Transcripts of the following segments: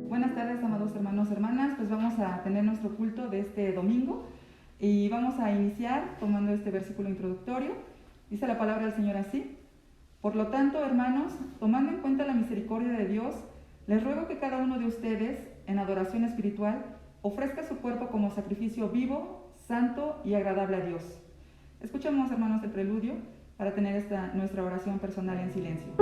Buenas tardes, amados hermanos, hermanas. Pues vamos a tener nuestro culto de este domingo y vamos a iniciar tomando este versículo introductorio. Dice la palabra del Señor así: por lo tanto, hermanos, tomando en cuenta la misericordia de Dios, les ruego que cada uno de ustedes, en adoración espiritual, ofrezca su cuerpo como sacrificio vivo, santo y agradable a Dios. Escuchemos, hermanos, el preludio para tener nuestra oración personal en silencio.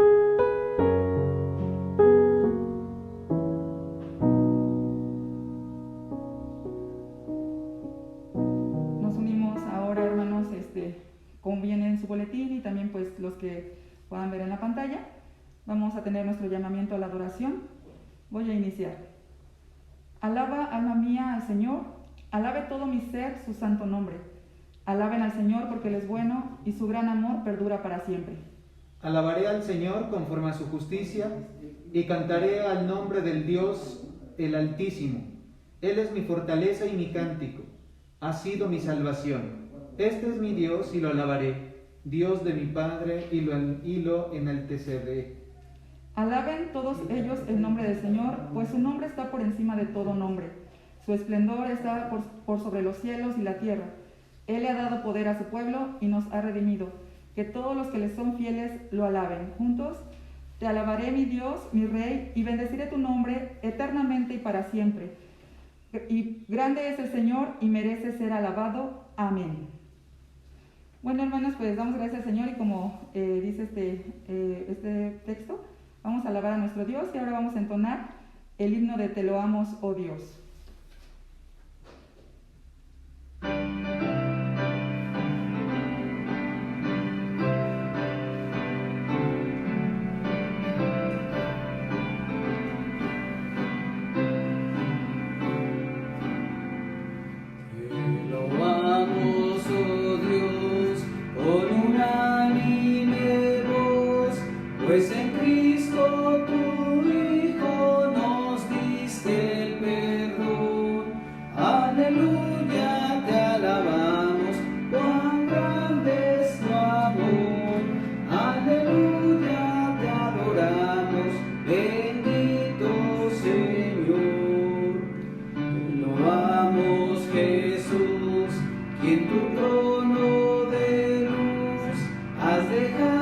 Como viene en su boletín y también pues los que puedan ver en la pantalla, vamos a tener nuestro llamamiento a la adoración. Voy a iniciar. Alaba, alma mía, al Señor, alabe todo mi ser su santo nombre. Alaben al Señor porque Él es bueno y su gran amor perdura para siempre. Alabaré al Señor conforme a su justicia y cantaré al nombre del Dios, el Altísimo. Él es mi fortaleza y mi cántico, ha sido mi salvación. Este es mi Dios y lo alabaré, Dios de mi Padre, y lo enalteceré. Alaben todos ellos el nombre del Señor, pues su nombre está por encima de todo nombre. Su esplendor está por sobre los cielos y la tierra. Él le ha dado poder a su pueblo y nos ha redimido. Que todos los que le son fieles lo alaben. Juntos, te alabaré, mi Dios, mi Rey, y bendeciré tu nombre eternamente y para siempre. Y grande es el Señor y merece ser alabado. Amén. Bueno, hermanos, pues damos gracias al Señor y como dice este texto, vamos a alabar a nuestro Dios y ahora vamos a entonar el himno de Te loamos, oh Dios. Pues en Cristo tu Hijo nos diste el perdón. Aleluya, te alabamos, cuán grande es tu amor. Aleluya, te adoramos, bendito Señor. Te loamos, Jesús, quien tu trono de luz has dejado.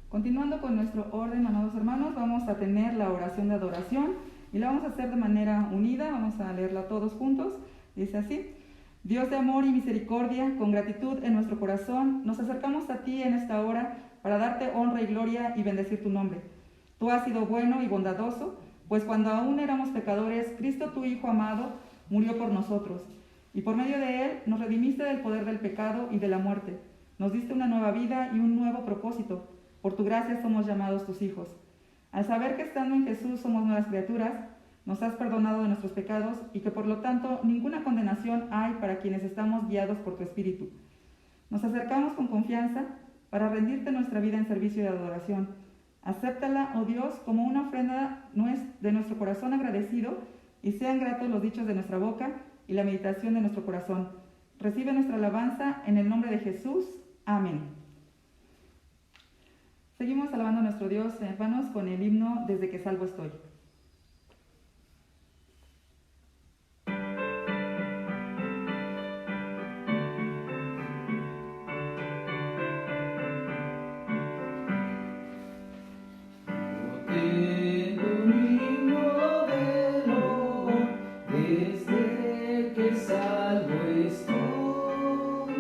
Continuando con nuestro orden, amados hermanos, vamos a tener la oración de adoración y la vamos a hacer de manera unida. Vamos a leerla todos juntos. Dice así: Dios de amor y misericordia, con gratitud en nuestro corazón, nos acercamos a ti en esta hora para darte honra y gloria y bendecir tu nombre. Tú has sido bueno y bondadoso, pues cuando aún éramos pecadores, Cristo tu Hijo amado murió por nosotros, y por medio de Él nos redimiste del poder del pecado y de la muerte. Nos diste una nueva vida y un nuevo propósito, Por tu gracia somos llamados tus hijos. Al saber que estando en Jesús somos nuevas criaturas, nos has perdonado de nuestros pecados y que por lo tanto ninguna condenación hay para quienes estamos guiados por tu Espíritu. Nos acercamos con confianza para rendirte nuestra vida en servicio de adoración. Acéptala, oh Dios, como una ofrenda de nuestro corazón agradecido y sean gratos los dichos de nuestra boca y la meditación de nuestro corazón. Recibe nuestra alabanza en el nombre de Jesús. Amén. Seguimos alabando a nuestro Dios, hermanos, con el himno Desde que salvo estoy. Tengo un himno de loor desde que salvo estoy.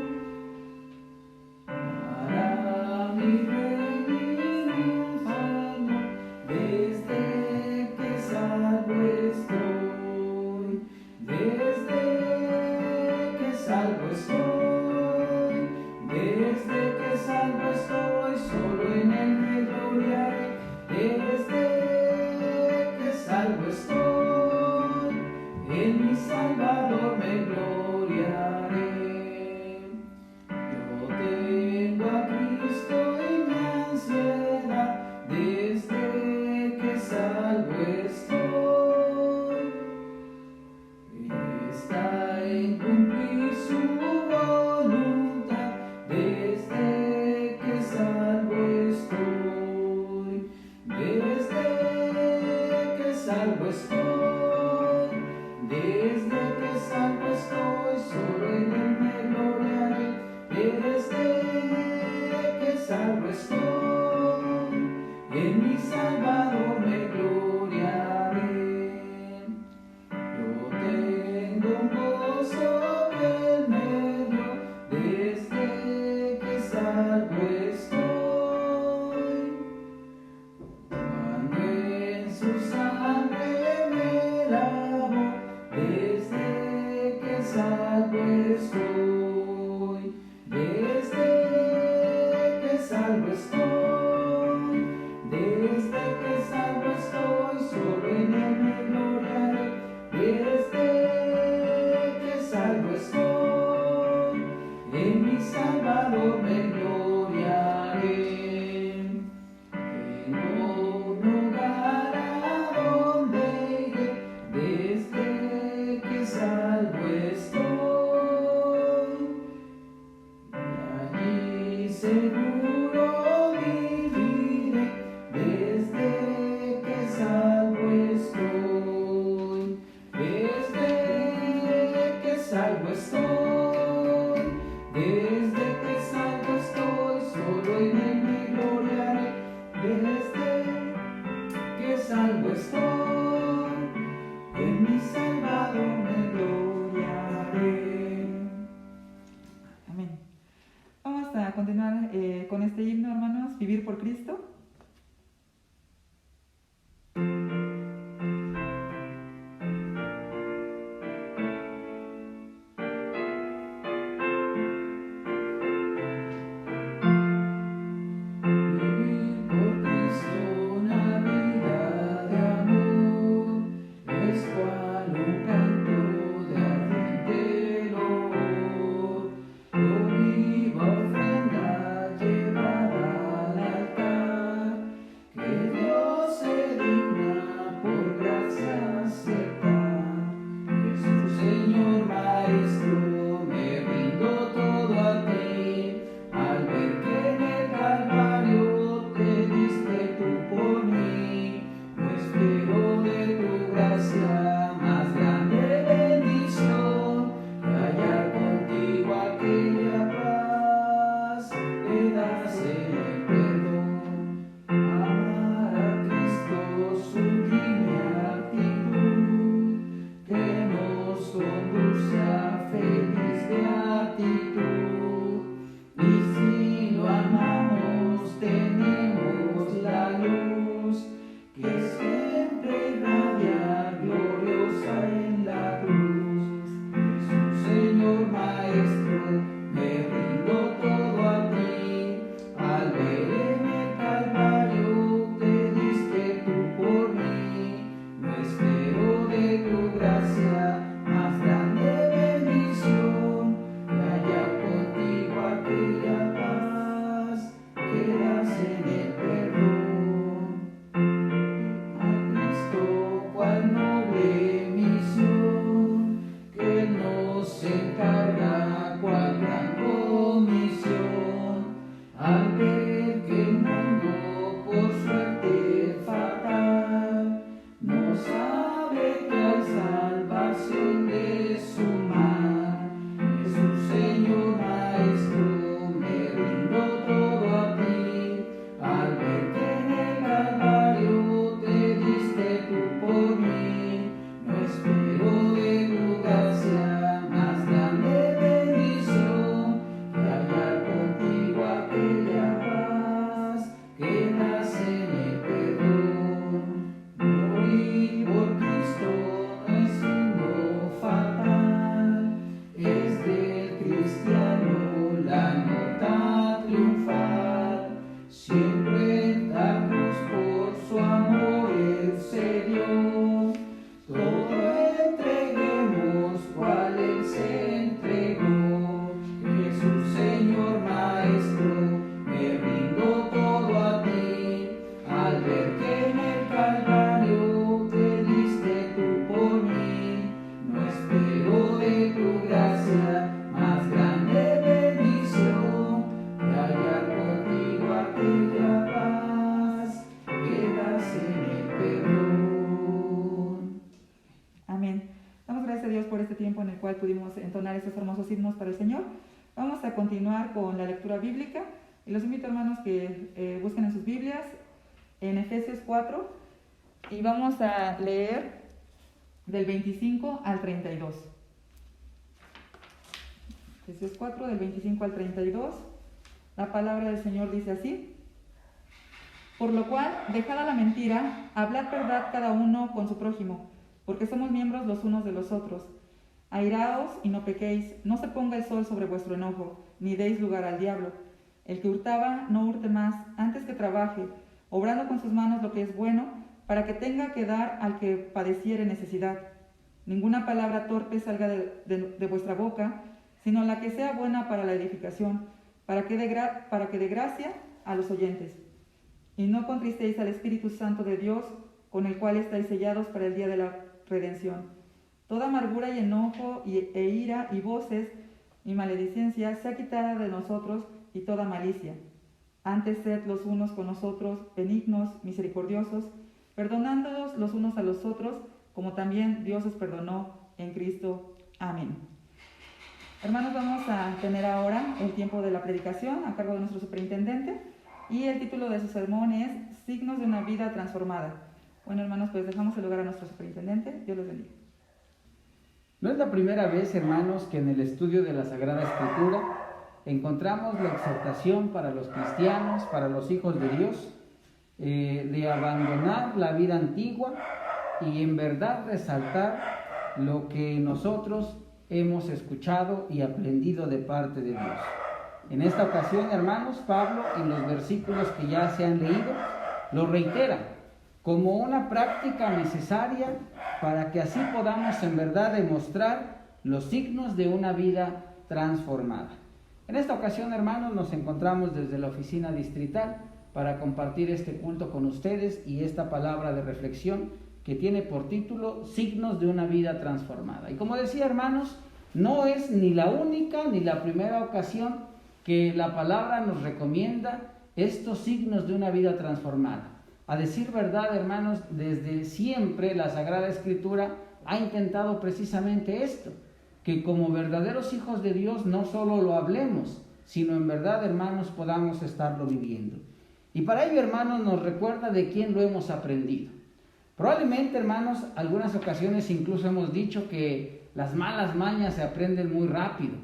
Para mi Rey y mi Señor, desde que salvo estoy. Desde que salvo estoy. Desde que salvo estoy, solo en él me gloriaré. Desde que salvo estoy, en mi Salvador me gloriaré. Yo tengo a Cristo en mi ansiedad, desde que salvo estoy. Está en cumplir su voluntad, desde que salvo estoy. Desde que salvo estoy, desde que salvo estoy, solo en él me gloriaré. Desde que salvo estoy, en mi Salvador me gloriaré. Yo tengo un gozo que él me dio, desde que salvo estoy. Cuando en su sangre me lavó, desde que salvo estoy. Desde que salvo estoy. Desde que salvo estoy, solo en él me gloriaré. Desde que salvo estoy, en mi Salvador me gloriaré. Tengo un lugar a donde iré, desde que salvo estoy. Allí seguro viviré, desde que salvo estoy. Desde que salvo estoy. Desde que salvo estoy, solo en él me gloriaré. Desde que salvo estoy, en mi Salvador me gloriaré. Amén. Vamos a continuar con este himno, hermanos, Vivir por Cristo. Vivir por Cristo una vida de amor. cual pudimos entonar estos hermosos himnos para el Señor. Vamos a continuar con la lectura bíblica y los invito, hermanos, que busquen en sus Biblias en Efesios 4 y vamos a leer del 25 al 32. Efesios 4, del 25 al 32. La palabra del Señor dice así: por lo cual, dejada la mentira, hablad verdad cada uno con su prójimo, porque somos miembros los unos de los otros. Airaos y no pequéis, no se ponga el sol sobre vuestro enojo, ni deis lugar al diablo. El que hurtaba, no hurte más, antes que trabaje, obrando con sus manos lo que es bueno, para que tenga que dar al que padeciere necesidad. Ninguna palabra torpe salga de vuestra boca, sino la que sea buena para la edificación, para que dé gracia a los oyentes. Y no contristéis al Espíritu Santo de Dios, con el cual estáis sellados para el día de la redención. Toda amargura y enojo e ira y voces y maledicencia sea quitada de nosotros, y toda malicia. Antes sed los unos con los otros benignos, misericordiosos, perdonándolos los unos a los otros, como también Dios os perdonó en Cristo. Amén. Hermanos, vamos a tener ahora el tiempo de la predicación a cargo de nuestro superintendente, y el título de su sermón es Signos de una vida transformada. Bueno, hermanos, pues dejamos el lugar a nuestro superintendente. Dios los bendiga. No es la primera vez, hermanos, que en el estudio de la Sagrada Escritura encontramos la exhortación para los cristianos, para los hijos de Dios, de abandonar la vida antigua y en verdad resaltar lo que nosotros hemos escuchado y aprendido de parte de Dios. En esta ocasión, hermanos, Pablo, en los versículos que ya se han leído, lo reitera como una práctica necesaria para que así podamos en verdad demostrar los signos de una vida transformada. En esta ocasión, hermanos, nos encontramos desde la oficina distrital para compartir este culto con ustedes y esta palabra de reflexión que tiene por título Signos de una vida transformada. Y como decía, hermanos, no es ni la única ni la primera ocasión que la palabra nos recomienda estos signos de una vida transformada. A decir verdad, hermanos, desde siempre la Sagrada Escritura ha intentado precisamente esto, que como verdaderos hijos de Dios no solo lo hablemos, sino en verdad, hermanos, podamos estarlo viviendo. Y para ello, hermanos, nos recuerda de quién lo hemos aprendido. Probablemente, hermanos, algunas ocasiones incluso hemos dicho que las malas mañas se aprenden muy rápido.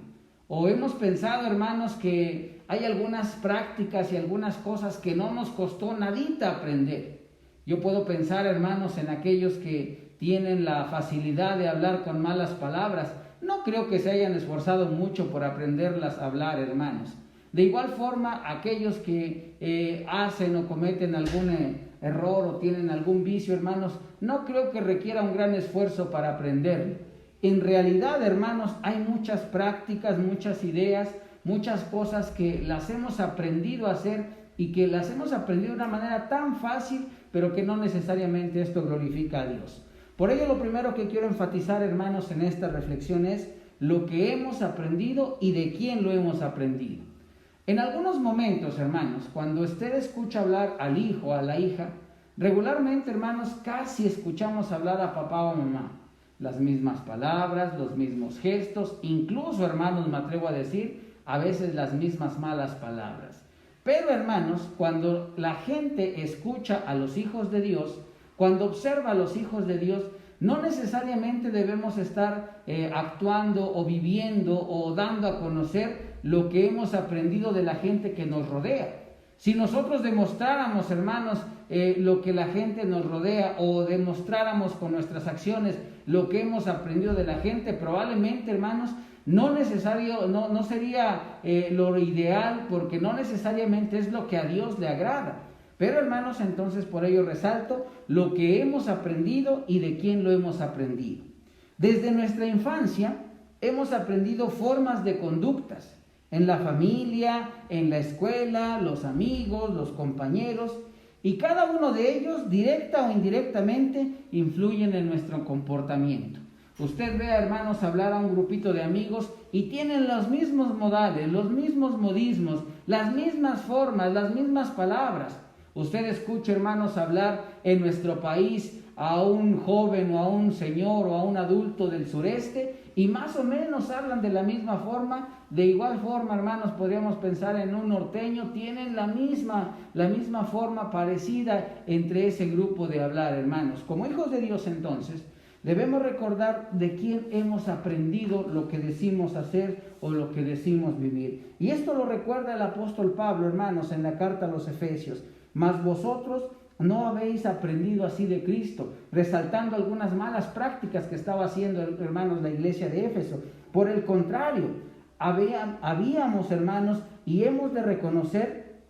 O hemos pensado, hermanos, que hay algunas prácticas y algunas cosas que no nos costó nadita aprender. Yo puedo pensar, hermanos, en aquellos que tienen la facilidad de hablar con malas palabras. No creo que se hayan esforzado mucho por aprenderlas a hablar, hermanos. De igual forma, aquellos que hacen o cometen algún error o tienen algún vicio, hermanos, no creo que requiera un gran esfuerzo para aprenderlo. En realidad, hermanos, hay muchas prácticas, muchas ideas, muchas cosas que las hemos aprendido a hacer y que las hemos aprendido de una manera tan fácil, pero que no necesariamente esto glorifica a Dios. Por ello, lo primero que quiero enfatizar, hermanos, en esta reflexión es lo que hemos aprendido y de quién lo hemos aprendido. En algunos momentos, hermanos, cuando usted escucha hablar al hijo o a la hija, regularmente, hermanos, casi escuchamos hablar a papá o mamá. Las mismas palabras, los mismos gestos, incluso, hermanos, me atrevo a decir, a veces las mismas malas palabras. Pero, hermanos, cuando la gente escucha a los hijos de Dios, cuando observa a los hijos de Dios, no necesariamente debemos estar actuando o viviendo o dando a conocer lo que hemos aprendido de la gente que nos rodea. Si nosotros demostráramos, hermanos, lo que la gente nos rodea o demostráramos con nuestras acciones lo que hemos aprendido de la gente, probablemente, hermanos, no sería lo ideal, porque no necesariamente es lo que a Dios le agrada. Pero, hermanos, entonces por ello resalto lo que hemos aprendido y de quién lo hemos aprendido. Desde nuestra infancia hemos aprendido formas de conductas en la familia, en la escuela, los amigos, los compañeros, y cada uno de ellos, directa o indirectamente, influyen en nuestro comportamiento. Usted ve, hermanos, hablar a un grupito de amigos y tienen los mismos modales, los mismos modismos, las mismas formas, las mismas palabras. Usted escucha, hermanos, hablar en nuestro país a un joven o a un señor o a un adulto del sureste y más o menos hablan de la misma forma. De igual forma, hermanos, podríamos pensar en un norteño, tienen la misma forma parecida entre ese grupo de hablar, hermanos. Como hijos de Dios, entonces, debemos recordar de quién hemos aprendido lo que decimos hacer o lo que decimos vivir. Y esto lo recuerda el apóstol Pablo, hermanos, en la carta a los Efesios. Mas vosotros no habéis aprendido así de Cristo, resaltando algunas malas prácticas que estaba haciendo, hermanos, la iglesia de Éfeso. Por el contrario, habíamos, hermanos, y hemos de reconocer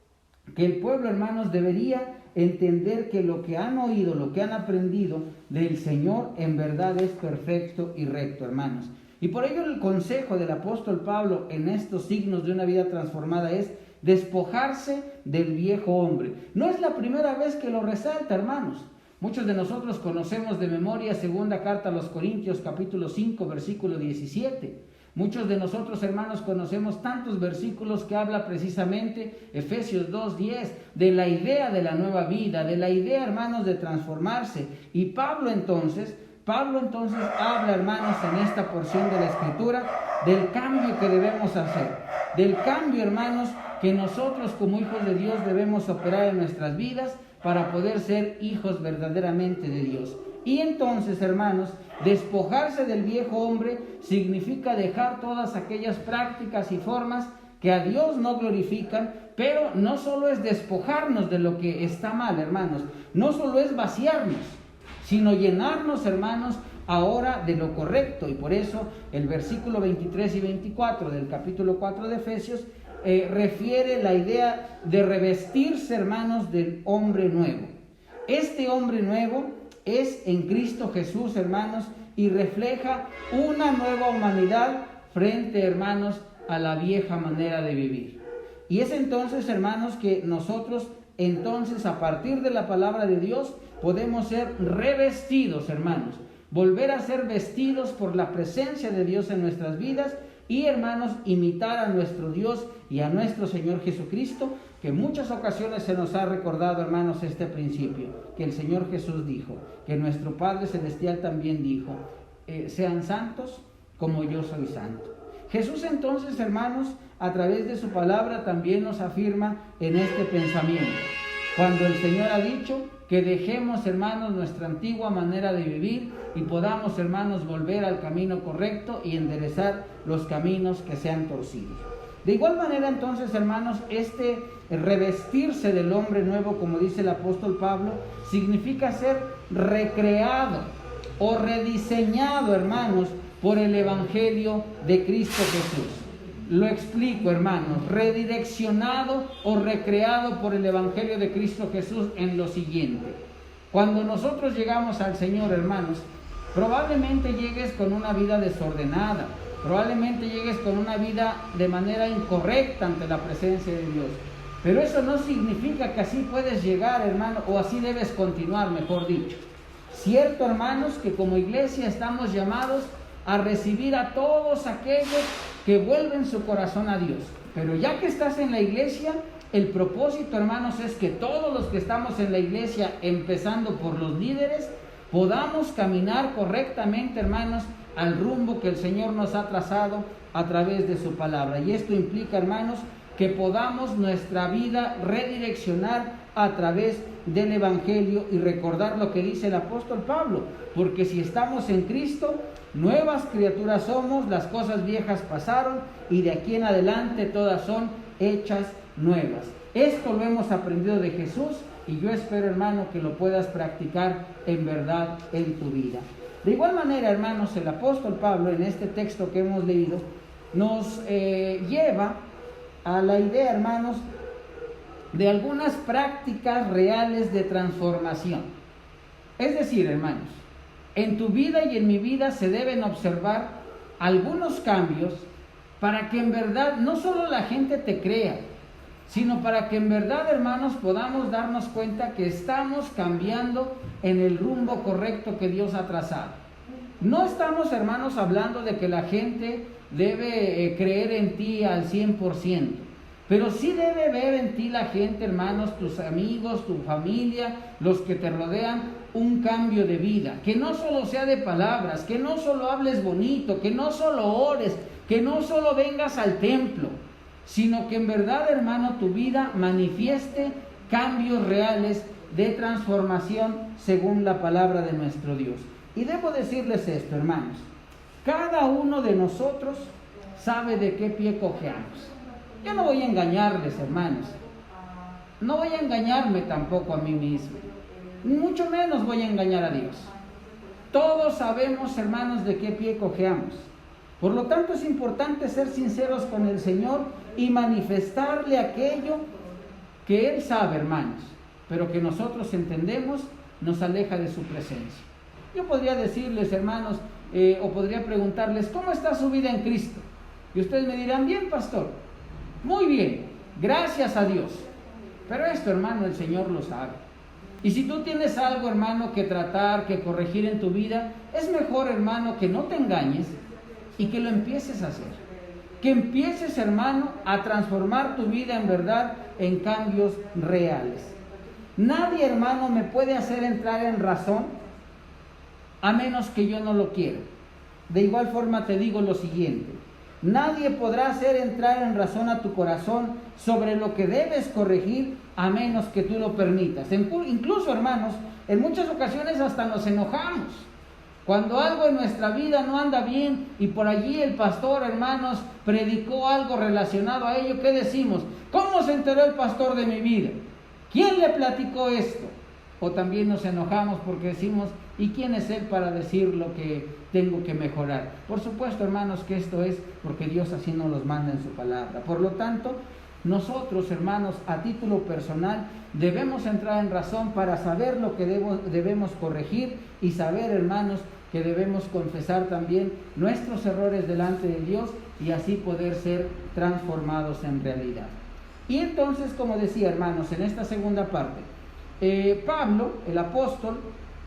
que el pueblo, hermanos, debería entender que lo que han oído, lo que han aprendido del Señor, en verdad es perfecto y recto, hermanos. Y por ello el consejo del apóstol Pablo en estos signos de una vida transformada es despojarse del viejo hombre. No es la primera vez que lo resalta, hermanos. Muchos de nosotros conocemos de memoria segunda carta a los Corintios, capítulo 5, versículo 17. Muchos de nosotros, hermanos, conocemos tantos versículos que habla precisamente Efesios 2:10 de la idea de la nueva vida, de la idea, hermanos, de transformarse. Y Pablo entonces habla, hermanos, en esta porción de la Escritura del cambio que debemos hacer, del cambio, hermanos, que nosotros como hijos de Dios debemos operar en nuestras vidas para poder ser hijos verdaderamente de Dios. Y entonces, hermanos, despojarse del viejo hombre significa dejar todas aquellas prácticas y formas que a Dios no glorifican, pero no solo es despojarnos de lo que está mal, hermanos, no solo es vaciarnos, sino llenarnos, hermanos, ahora de lo correcto. Y por eso el versículo 23 y 24 del capítulo 4 de Efesios refiere la idea de revestirse, hermanos, del hombre nuevo. Este hombre nuevo es en Cristo Jesús, hermanos, y refleja una nueva humanidad frente, hermanos, a la vieja manera de vivir. Y es entonces, hermanos, que nosotros, entonces, a partir de la palabra de Dios, podemos ser revestidos, hermanos, volver a ser vestidos por la presencia de Dios en nuestras vidas y, hermanos, imitar a nuestro Dios y a nuestro Señor Jesucristo, que en muchas ocasiones se nos ha recordado, hermanos, este principio, que el Señor Jesús dijo, que nuestro Padre Celestial también dijo, sean santos como yo soy santo. Jesús entonces, hermanos, a través de su palabra también nos afirma en este pensamiento, cuando el Señor ha dicho que dejemos, hermanos, nuestra antigua manera de vivir y podamos, hermanos, volver al camino correcto y enderezar los caminos que se han torcido. De igual manera, entonces, hermanos, este revestirse del hombre nuevo, como dice el apóstol Pablo, significa ser recreado o rediseñado, hermanos, por el Evangelio de Cristo Jesús. Lo explico, hermanos, redireccionado o recreado por el Evangelio de Cristo Jesús en lo siguiente. Cuando nosotros llegamos al Señor, hermanos, probablemente llegues con una vida desordenada, probablemente llegues con una vida de manera incorrecta ante la presencia de Dios. Pero eso no significa que así puedes llegar, hermano, o así debes continuar, mejor dicho. Cierto, hermanos, que como iglesia estamos llamados a recibir a todos aquellos que vuelven su corazón a Dios. Pero ya que estás en la iglesia, el propósito, hermanos, es que todos los que estamos en la iglesia, empezando por los líderes, podamos caminar correctamente, hermanos, al rumbo que el Señor nos ha trazado a través de su palabra. Y esto implica, hermanos, que podamos nuestra vida redireccionar a través del Evangelio y recordar lo que dice el apóstol Pablo, porque si estamos en Cristo, nuevas criaturas somos, las cosas viejas pasaron y de aquí en adelante todas son hechas nuevas. Esto lo hemos aprendido de Jesús y yo espero, hermano, que lo puedas practicar en verdad en tu vida. De igual manera, hermanos, el apóstol Pablo en este texto que hemos leído nos lleva a la idea, hermanos, de algunas prácticas reales de transformación. Es decir, hermanos, en tu vida y en mi vida se deben observar algunos cambios para que en verdad no solo la gente te crea, sino para que en verdad, hermanos, podamos darnos cuenta que estamos cambiando en el rumbo correcto que Dios ha trazado. No estamos, hermanos, hablando de que la gente debe creer en ti al 100%, Pero sí debe ver en ti la gente, hermanos, tus amigos, tu familia, los que te rodean, un cambio de vida. Que no solo sea de palabras, que no solo hables bonito, que no solo ores, que no solo vengas al templo, sino que en verdad, hermano, tu vida manifieste cambios reales de transformación según la palabra de nuestro Dios. Y debo decirles esto, hermanos, cada uno de nosotros sabe de qué pie cojeamos. Yo no voy a engañarles, hermanos, no voy a engañarme tampoco a mí mismo, mucho menos voy a engañar a Dios. Todos sabemos, hermanos, de qué pie cojeamos. Por lo tanto, es importante ser sinceros con el Señor y manifestarle aquello que Él sabe, hermanos, pero que nosotros entendemos nos aleja de su presencia. Yo podría decirles, hermanos, o podría preguntarles, ¿cómo está su vida en Cristo? Y ustedes me dirán, bien, pastor, muy bien, gracias a Dios. Pero esto, hermano, el Señor lo sabe. Y si tú tienes algo, hermano, que tratar, que corregir en tu vida, es mejor, hermano, que no te engañes y que lo empieces a hacer. Que empieces, hermano, a transformar tu vida en verdad en cambios reales. Nadie, hermano, me puede hacer entrar en razón a menos que yo no lo quiera. De igual forma te digo lo siguiente: nadie podrá hacer entrar en razón a tu corazón sobre lo que debes corregir a menos que tú lo permitas. Incluso, hermanos, en muchas ocasiones hasta nos enojamos. Cuando algo en nuestra vida no anda bien y por allí el pastor, hermanos, predicó algo relacionado a ello, ¿qué decimos? ¿Cómo se enteró el pastor de mi vida? ¿Quién le platicó esto? O también nos enojamos porque decimos, ¿y quién es él para decir lo que tengo que mejorar? Por supuesto, hermanos, que esto es porque Dios así nos los manda en su palabra. Por lo tanto, nosotros, hermanos, a título personal, debemos entrar en razón para saber lo que debemos corregir y saber, hermanos, que debemos confesar también nuestros errores delante de Dios y así poder ser transformados en realidad. Y entonces, como decía, hermanos, en esta segunda parte, Pablo, el apóstol,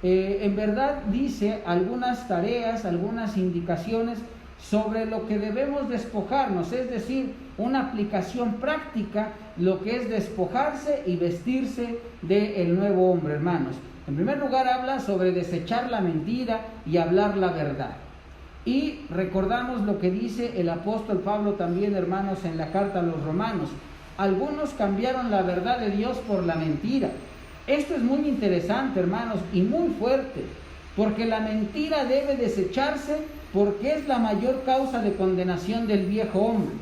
en verdad dice algunas tareas, algunas indicaciones sobre lo que debemos despojarnos, es decir, una aplicación práctica, lo que es despojarse y vestirse del nuevo hombre, hermanos. En primer lugar habla sobre desechar la mentira y hablar la verdad. Y recordamos lo que dice el apóstol Pablo también, hermanos, en la carta a los romanos. Algunos cambiaron la verdad de Dios por la mentira. Esto es muy interesante, hermanos, y muy fuerte, porque la mentira debe desecharse porque es la mayor causa de condenación del viejo hombre.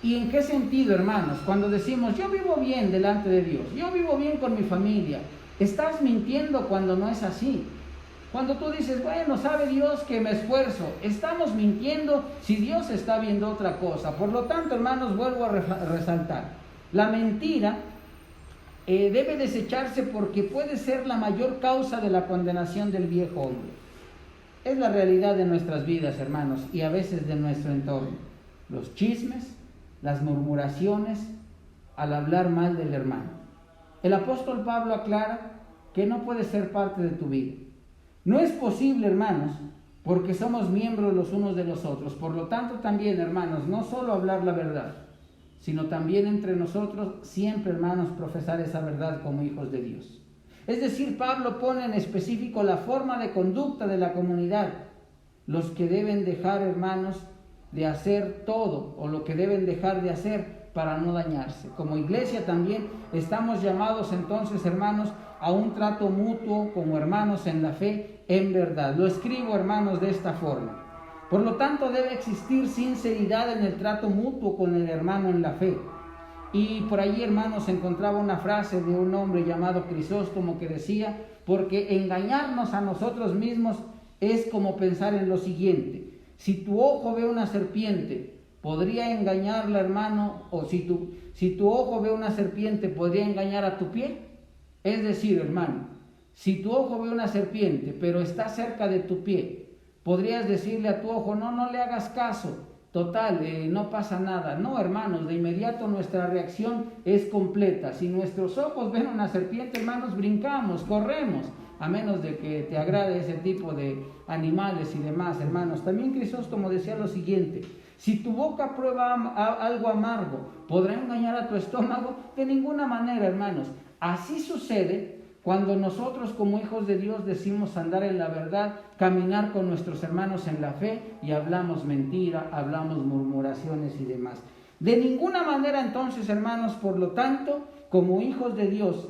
¿Y en qué sentido, hermanos? Cuando decimos, yo vivo bien delante de Dios, yo vivo bien con mi familia, estás mintiendo cuando no es así. Cuando tú dices, bueno, sabe Dios que me esfuerzo, estamos mintiendo si Dios está viendo otra cosa. Por lo tanto, hermanos, vuelvo a resaltar, la mentira debe desecharse porque puede ser la mayor causa de la condenación del viejo hombre. Es la realidad de nuestras vidas, hermanos, y a veces de nuestro entorno. Los chismes, las murmuraciones, al hablar mal del hermano. El apóstol Pablo aclara que no puede ser parte de tu vida. No es posible, hermanos, porque somos miembros los unos de los otros. Por lo tanto, también, hermanos, no solo hablar la verdad, sino también entre nosotros siempre, hermanos, profesar esa verdad como hijos de Dios. Es decir, Pablo pone en específico la forma de conducta de la comunidad, los que deben dejar, hermanos, de hacer todo, o lo que deben dejar de hacer para no dañarse. Como iglesia también estamos llamados entonces, hermanos, a un trato mutuo como hermanos en la fe, en verdad. Lo escribo, hermanos, de esta forma. Por lo tanto, debe existir sinceridad en el trato mutuo con el hermano en la fe. Y por allí, hermanos, encontraba una frase de un hombre llamado Crisóstomo que decía, porque engañarnos a nosotros mismos es como pensar en lo siguiente: si tu ojo ve una serpiente, ¿podría engañarla, hermano? O si tu ojo ve una serpiente, ¿podría engañar a tu pie? Es decir, hermano, si tu ojo ve una serpiente, pero está cerca de tu pie, podrías decirle a tu ojo, no le hagas caso, total, no pasa nada. No, hermanos, de inmediato nuestra reacción es completa. Si nuestros ojos ven una serpiente, hermanos, brincamos, corremos, a menos de que te agrade ese tipo de animales y demás, hermanos. También Crisóstomo decía lo siguiente: Si tu boca prueba algo amargo, ¿podrá engañar a tu estómago? De ninguna manera, hermanos. Así sucede cuando nosotros como hijos de Dios decimos andar en la verdad, caminar con nuestros hermanos en la fe y hablamos mentira, hablamos murmuraciones y demás. De ninguna manera entonces, hermanos, por lo tanto, como hijos de Dios,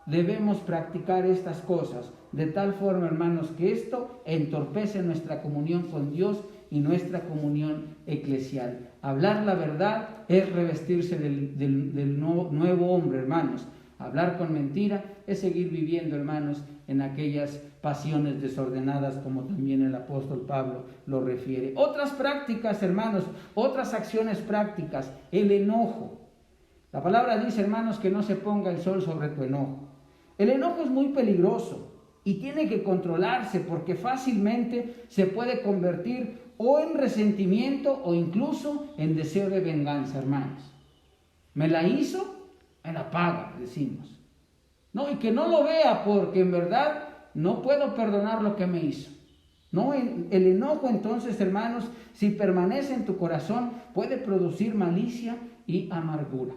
debemos practicar estas cosas de tal forma, hermanos, que esto entorpece nuestra comunión con Dios y nuestra comunión eclesial. Hablar la verdad es revestirse del nuevo hombre, hermanos. Hablar con mentira es seguir viviendo, hermanos, en aquellas pasiones desordenadas, como también el apóstol Pablo lo refiere. Otras prácticas, hermanos, otras acciones prácticas, el enojo. La palabra dice, hermanos, que no se ponga el sol sobre tu enojo. El enojo es muy peligroso y tiene que controlarse porque fácilmente se puede convertir o en resentimiento o incluso en deseo de venganza, hermanos. Me la hizo, me la paga, decimos. No, y que no lo vea porque en verdad no puedo perdonar lo que me hizo. No, el enojo entonces, hermanos, si permanece en tu corazón, puede producir malicia y amargura.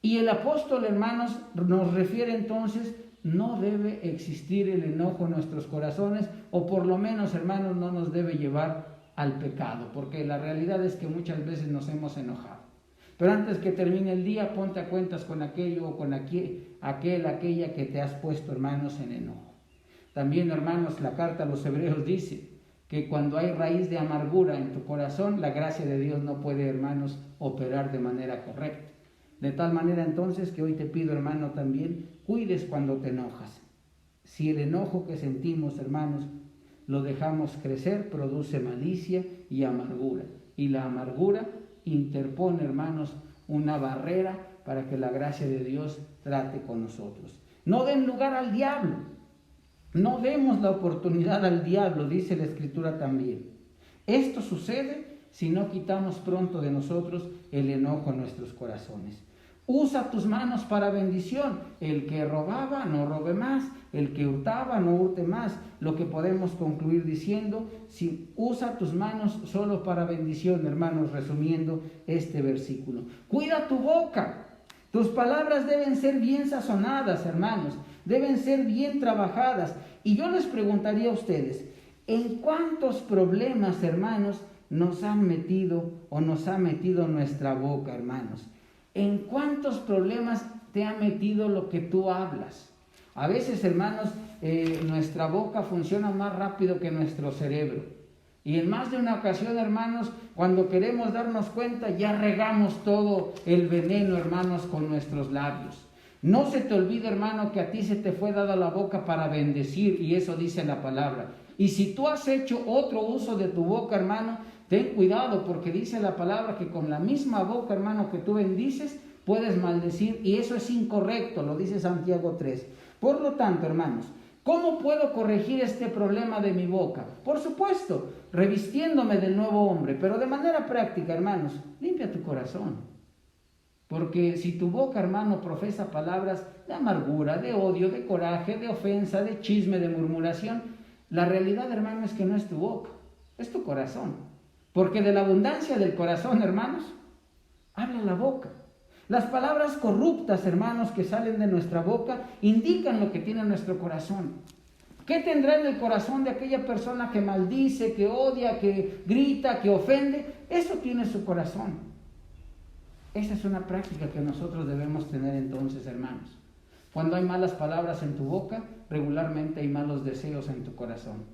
Y el apóstol, hermanos, nos refiere entonces, no debe existir el enojo en nuestros corazones, o por lo menos, hermanos, no nos debe llevar al pecado, porque la realidad es que muchas veces nos hemos enojado. Pero antes que termine el día, ponte a cuentas con aquello o con aquella que te has puesto, hermanos, en enojo. También, hermanos, la carta a los Hebreos dice que cuando hay raíz de amargura en tu corazón, la gracia de Dios no puede, hermanos, operar de manera correcta. De tal manera entonces que hoy te pido, hermano, también cuides cuando te enojas. Si el enojo que sentimos, hermanos, lo dejamos crecer, produce malicia y amargura. Y la amargura interpone, hermanos, una barrera para que la gracia de Dios trate con nosotros. No den lugar al diablo. No demos la oportunidad al diablo, dice la Escritura también. Esto sucede si no quitamos pronto de nosotros el enojo en nuestros corazones. Usa tus manos para bendición. El que robaba, no robe más. El que hurtaba, no hurte más. Lo que podemos concluir diciendo, si usa tus manos solo para bendición, hermanos, resumiendo este versículo. Cuida tu boca. Tus palabras deben ser bien sazonadas, hermanos. Deben ser bien trabajadas. Y yo les preguntaría a ustedes, ¿en cuántos problemas, hermanos, nos han metido o nos ha metido nuestra boca, hermanos? ¿En cuántos problemas te ha metido lo que tú hablas? A veces, hermanos, nuestra boca funciona más rápido que nuestro cerebro. Y en más de una ocasión, hermanos, cuando queremos darnos cuenta, ya regamos todo el veneno, hermanos, con nuestros labios. No se te olvide, hermano, que a ti se te fue dada la boca para bendecir, y eso dice la palabra. Y si tú has hecho otro uso de tu boca, hermano, ten cuidado, porque dice la palabra que con la misma boca, hermano, que tú bendices, puedes maldecir, y eso es incorrecto, lo dice Santiago 3. Por lo tanto, hermanos, ¿cómo puedo corregir este problema de mi boca? Por supuesto, revistiéndome del nuevo hombre, pero de manera práctica, hermanos, limpia tu corazón. Porque si tu boca, hermano, profesa palabras de amargura, de odio, de coraje, de ofensa, de chisme, de murmuración, la realidad, hermano, es que no es tu boca, es tu corazón. Porque de la abundancia del corazón, hermanos, habla la boca. Las palabras corruptas, hermanos, que salen de nuestra boca, indican lo que tiene nuestro corazón. ¿Qué tendrá en el corazón de aquella persona que maldice, que odia, que grita, que ofende? Eso tiene su corazón. Esa es una práctica que nosotros debemos tener entonces, hermanos. Cuando hay malas palabras en tu boca, regularmente hay malos deseos en tu corazón.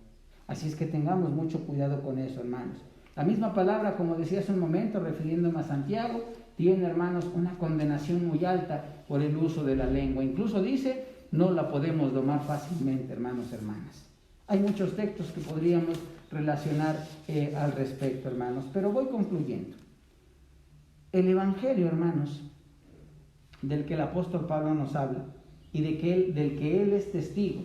Así es que tengamos mucho cuidado con eso, hermanos. La misma palabra, como decía hace un momento, refiriéndome a Santiago, tiene, hermanos, una condenación muy alta por el uso de la lengua. Incluso dice, no la podemos domar fácilmente, hermanos, hermanas. Hay muchos textos que podríamos relacionar al respecto, hermanos, pero voy concluyendo. El Evangelio, hermanos, del que el apóstol Pablo nos habla y del que él es testigo,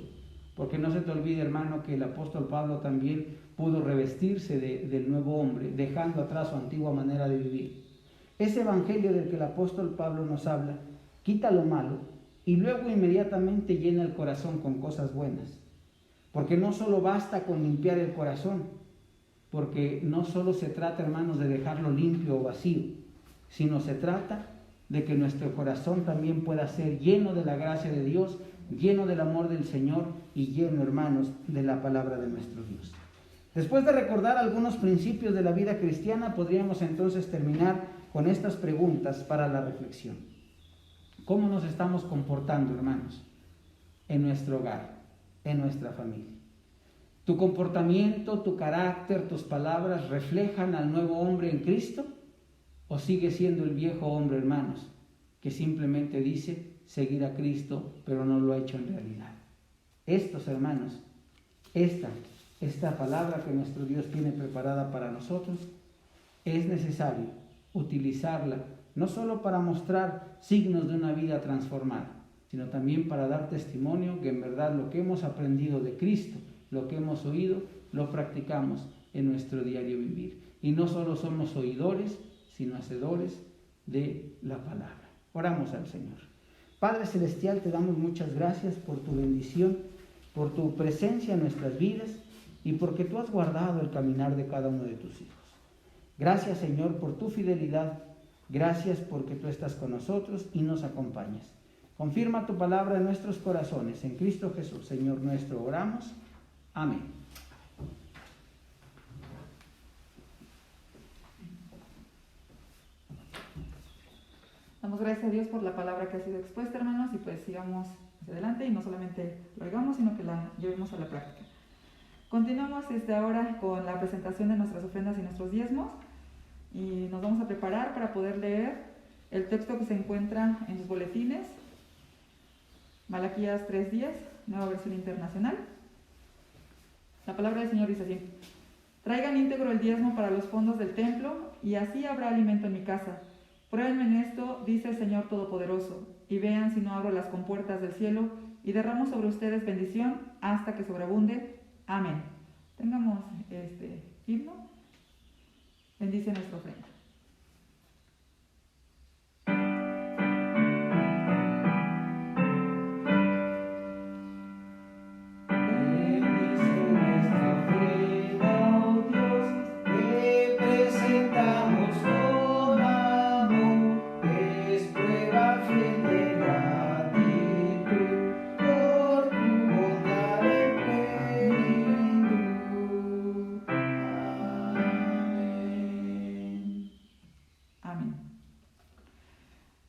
porque no se te olvide, hermano, que el apóstol Pablo también pudo revestirse del nuevo hombre, dejando atrás su antigua manera de vivir. Ese Evangelio del que el apóstol Pablo nos habla, quita lo malo y luego inmediatamente llena el corazón con cosas buenas. Porque no solo basta con limpiar el corazón, porque no solo se trata, hermanos, de dejarlo limpio o vacío, sino se trata de que nuestro corazón también pueda ser lleno de la gracia de Dios, lleno del amor del Señor y lleno, hermanos, de la palabra de nuestro Dios. Después de recordar algunos principios de la vida cristiana, podríamos entonces terminar con estas preguntas para la reflexión. ¿Cómo nos estamos comportando, hermanos, en nuestro hogar, en nuestra familia? ¿Tu comportamiento, tu carácter, tus palabras reflejan al nuevo hombre en Cristo? ¿O sigue siendo el viejo hombre, hermanos, que simplemente dice seguir a Cristo, pero no lo ha hecho en realidad? Estos, hermanos, esta palabra que nuestro Dios tiene preparada para nosotros, es necesario utilizarla, no solo para mostrar signos de una vida transformada, sino también para dar testimonio que en verdad lo que hemos aprendido de Cristo, lo que hemos oído, lo practicamos en nuestro diario vivir. Y no solo somos oidores, sino hacedores de la palabra. Oramos al Señor. Padre Celestial, te damos muchas gracias por tu bendición, por tu presencia en nuestras vidas y porque tú has guardado el caminar de cada uno de tus hijos. Gracias, Señor, por tu fidelidad. Gracias porque tú estás con nosotros y nos acompañas. Confirma tu palabra en nuestros corazones. En Cristo Jesús, Señor nuestro, oramos. Amén. Damos gracias a Dios por la palabra que ha sido expuesta, hermanos, y pues sigamos hacia adelante y no solamente lo oigamos, sino que la llevemos a la práctica. Continuamos ahora con la presentación de nuestras ofrendas y nuestros diezmos y nos vamos a preparar para poder leer el texto que se encuentra en sus boletines, Malaquías 3:10, nueva versión internacional. La palabra del Señor dice así: traigan íntegro el diezmo para los fondos del templo y así habrá alimento en mi casa. Pruébenme en esto, dice el Señor Todopoderoso, y vean si no abro las compuertas del cielo y derramo sobre ustedes bendición hasta que sobreabunde. Amén. Tengamos este himno. Bendice nuestra ofrenda.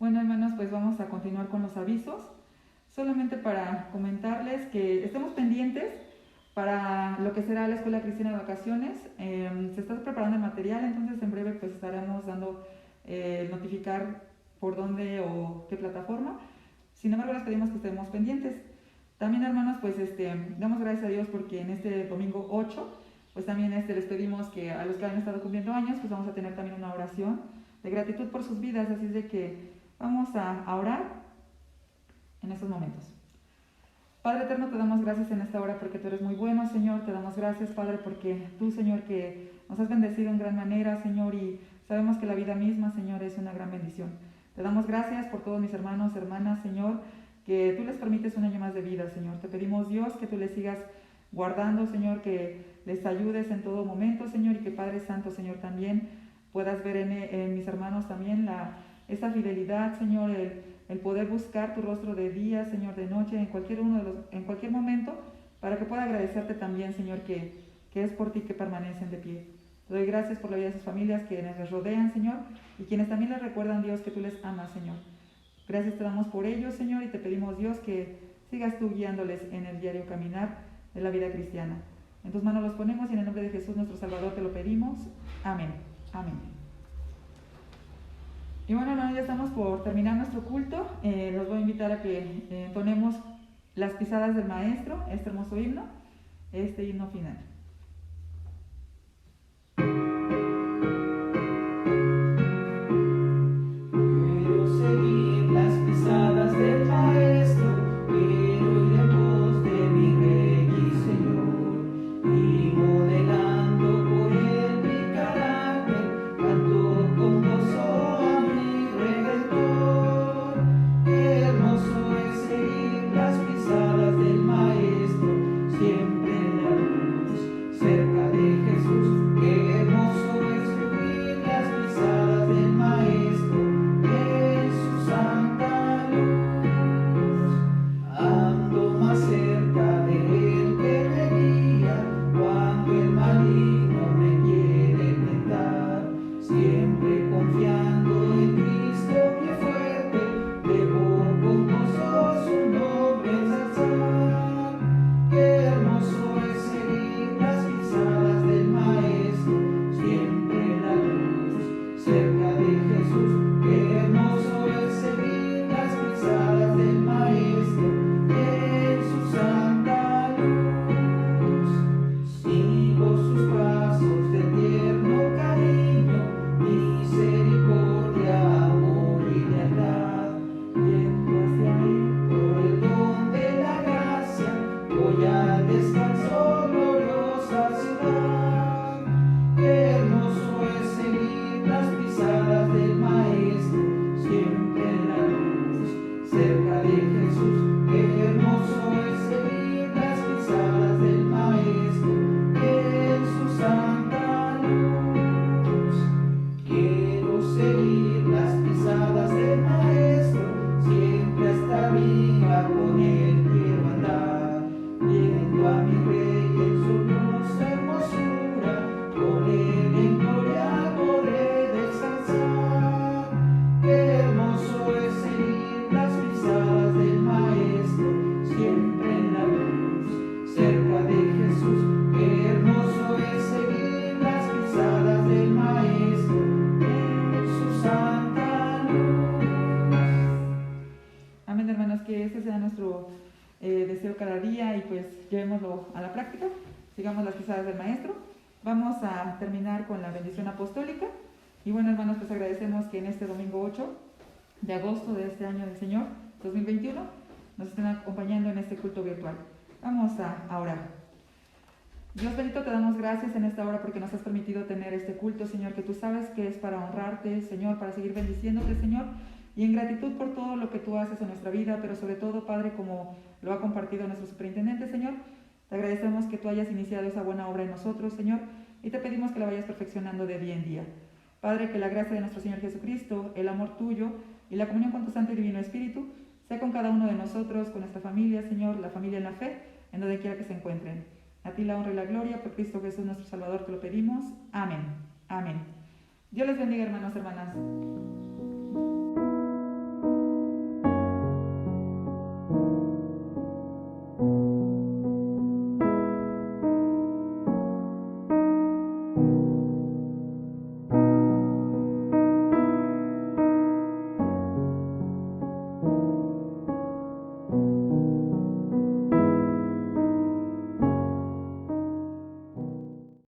Bueno, hermanos, pues vamos a continuar con los avisos. Solamente para comentarles que estemos pendientes para lo que será la Escuela Cristiana de Vacaciones. Se está preparando el material, entonces en breve pues estaremos dando notificar por dónde o qué plataforma. Sin embargo, les pedimos que estemos pendientes. También, hermanos, pues damos gracias a Dios porque en este domingo 8, pues también les pedimos que a los que han estado cumpliendo años, pues vamos a tener también una oración de gratitud por sus vidas, así es de que vamos a orar en estos momentos. Padre eterno, te damos gracias en esta hora porque tú eres muy bueno, Señor. Te damos gracias, Padre, porque tú, Señor, que nos has bendecido en gran manera, Señor, y sabemos que la vida misma, Señor, es una gran bendición. Te damos gracias por todos mis hermanos, hermanas, Señor, que tú les permites un año más de vida, Señor. Te pedimos, Dios, que tú les sigas guardando, Señor, que les ayudes en todo momento, Señor, y que Padre Santo, Señor, también puedas ver en mis hermanos también esa fidelidad, Señor, el poder buscar tu rostro de día, Señor, de noche, en cualquier momento, para que pueda agradecerte también, Señor, que es por ti que permanecen de pie. Te doy gracias por la vida de sus familias, quienes les rodean, Señor, y quienes también les recuerdan, Dios, que tú les amas, Señor. Gracias te damos por ellos, Señor, y te pedimos, Dios, que sigas tú guiándoles en el diario caminar de la vida cristiana. En tus manos los ponemos y en el nombre de Jesús, nuestro Salvador, te lo pedimos. Amén. Amén. Y bueno, hermanos, ya estamos por terminar nuestro culto. Los voy a invitar a que entonemos las pisadas del Maestro, este hermoso himno, este himno final. Cerca de Jesús, que descansó gloriosa ciudad. Qué hermoso es seguir las pisadas del Maestro, siempre en la luz, cerca de Jesús. Qué hermoso es seguir las pisadas del Maestro, en su santa luz. Quiero seguir las pisadas del Maestro, siempre hasta arriba con él quiero andar, viendo a mi Rey en su luz hermosura, con él en gloria podré descansar. Qué hermoso es seguir las pisadas del Maestro, siempre en la luz, cerca de Jesús. Qué hermoso es seguir las pisadas del Maestro, en su santa luz. Amén, hermanos, que ese sea nuestro deseo cada día y pues llevémoslo a la práctica. Sigamos las pisadas del Maestro. Vamos a terminar con la bendición apostólica. Y bueno, hermanos, pues agradecemos que en este domingo 8 de agosto de este año del Señor 2021 nos estén acompañando en este culto virtual. Vamos a orar. Dios bendito, te damos gracias en esta hora porque nos has permitido tener este culto, Señor, que tú sabes que es para honrarte, Señor, para seguir bendiciéndote, Señor, y en gratitud por todo lo que tú haces en nuestra vida, pero sobre todo, Padre, como lo ha compartido nuestro superintendente, Señor, te agradecemos que tú hayas iniciado esa buena obra en nosotros, Señor, y te pedimos que la vayas perfeccionando de día en día. Padre, que la gracia de nuestro Señor Jesucristo, el amor tuyo y la comunión con tu Santo y Divino Espíritu sea con cada uno de nosotros, con nuestra familia, Señor, la familia en la fe, en donde quiera que se encuentren. A ti la honra y la gloria, por Cristo Jesús nuestro Salvador, te lo pedimos. Amén. Amén. Dios les bendiga, hermanos, hermanas.